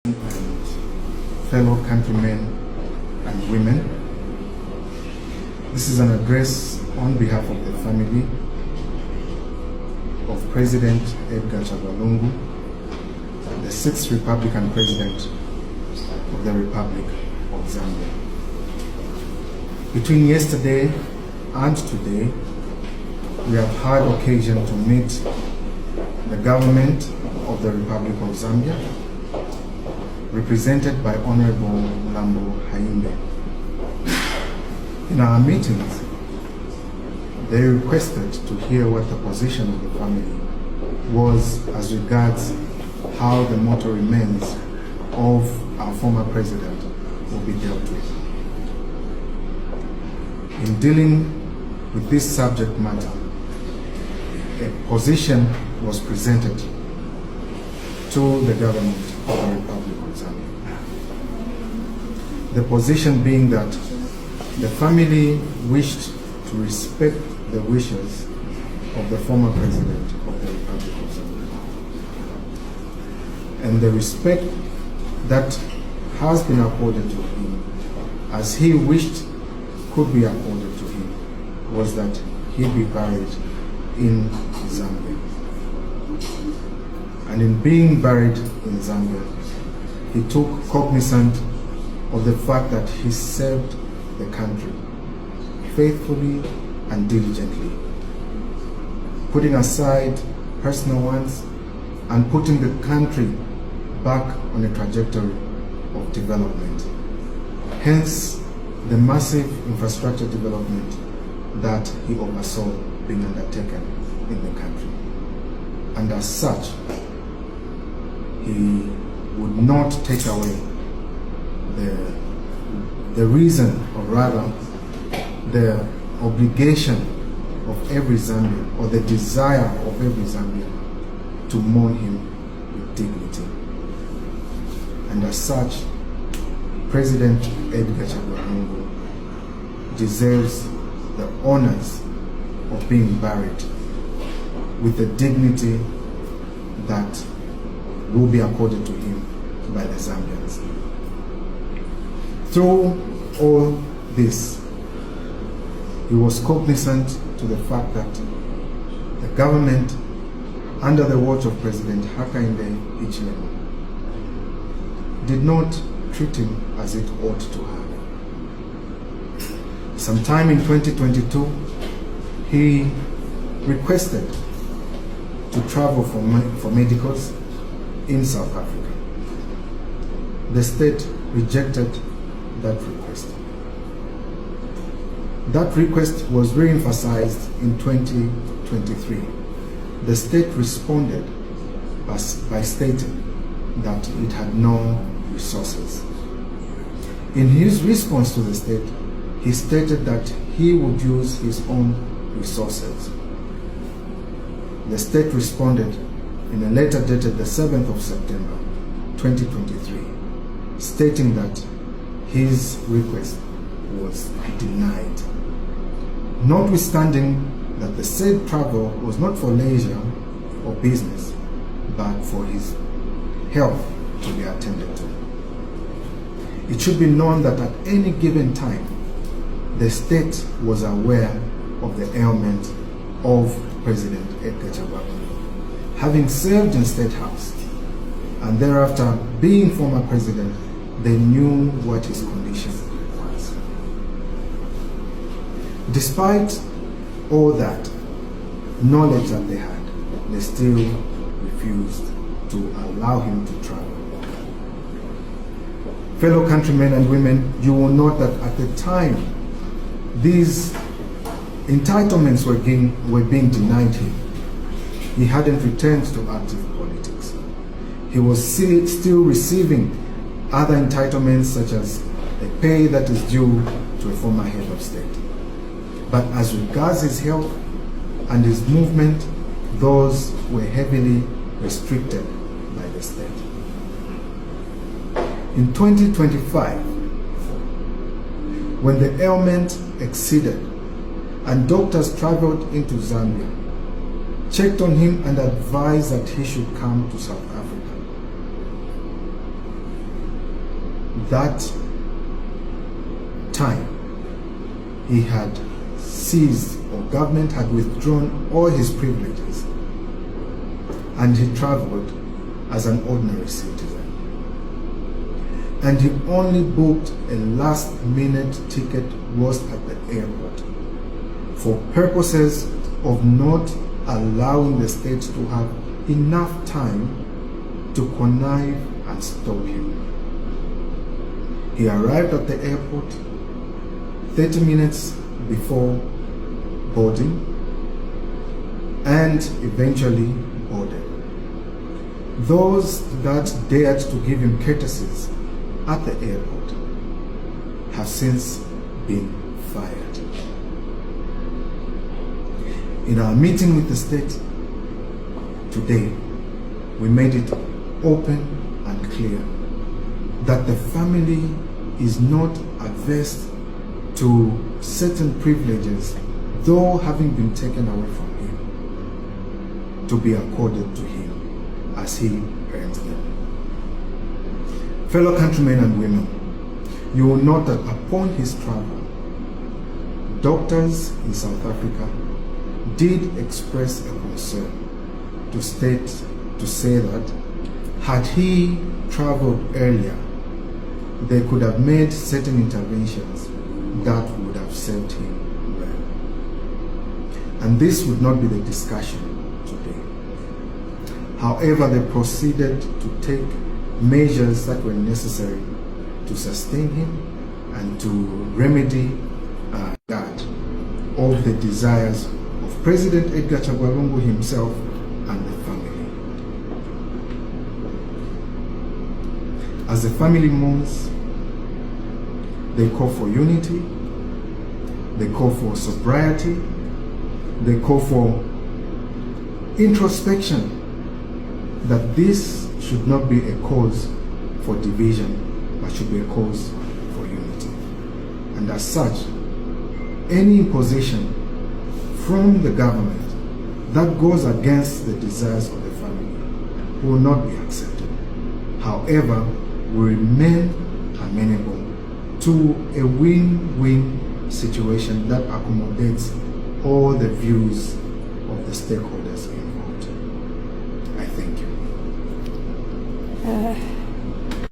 and fellow countrymen and women. This is an address on behalf of the family of President Edgar Lungu, the 6th Republican President of the Republic of Zambia. Between yesterday and today, we have had occasion to meet the government of the Republic of Zambia, represented by Honorable Upnd. In our meetings, they requested to hear what the position of the family was as regards how the mortal remains of our former president will be dealt with. In dealing with this subject matter, a position was presented to the government of the Republic of Zambia. The position being that the family wished to respect the wishes of the former president of the Republic of Zambia. And the respect that has been accorded to him, as he wished could be accorded to him, was that he be buried in Zambia. And in being buried in Zambia, he took cognizance of the fact that he served the country faithfully and diligently, putting aside personal ones and putting the country back on a trajectory of development. Hence, the massive infrastructure development that he oversaw being undertaken in the country. And as such, he would not take away the reason, or rather the obligation of every Zambian, or the desire of every Zambian, to mourn him with dignity. And as such, President Edgar Lungu deserves the honors of being buried with the dignity that will be accorded to him by the Zambians. Through all this, he was cognizant to the fact that the government, under the watch of President Upnd, did not treat him as it ought to have. Sometime in 2022, he requested to travel for medicals in South Africa. The state rejected that request. That request was re-emphasized in 2023. The state responded by stating that it had no resources. In his response to the state, he stated that he would use his own resources. The state responded in a letter dated the 7th of September 2023, stating that his request was denied. Notwithstanding that the said travel was not for leisure or business, but for his health to be attended to. It should be known that at any given time, the state was aware of the ailment of President Edgar Lungu. Having served in State House and thereafter being former president, they knew what his condition was. Despite all that knowledge that they had, they still refused to allow him to travel. Fellow countrymen and women, you will note that at the time these entitlements were being denied him, he hadn't returned to active politics. He was still receiving other entitlements, such as the pay that is due to a former head of state. But as regards his health and his movement, those were heavily restricted by the state. In 2025, when the ailment exceeded and doctors traveled into Zambia, checked on him and advised that he should come to South Africa, that time he had seized, or government had withdrawn all his privileges, and he traveled as an ordinary citizen. And he only booked a last-minute ticket was at the airport for purposes of not allowing the state to have enough time to connive and stop him. He arrived at the airport 30 minutes before boarding and eventually boarded. Those that dared to give him courtesies at the airport have since been fired. In our meeting with the state today, we made it open and clear that the family is not averse to certain privileges, though having been taken away from him, to be accorded to him as he earns them. Fellow countrymen and women, you will note that upon his travel, doctors in South Africa did express a concern to say that had he traveled earlier, they could have made certain interventions that would have served him well. And this would not be the discussion today. However, they proceeded to take measures that were necessary to sustain him and to remedy that of the desires of President Edgar Chagwa Lungu himself and the family. As the family mourns, they call for unity, they call for sobriety, they call for introspection, that this should not be a cause for division, but should be a cause for unity. And as such, any imposition from the government that goes against the desires of the family will not be accepted. However, we remain amenable to a win-win situation that accommodates all the views of the stakeholders involved. I thank you.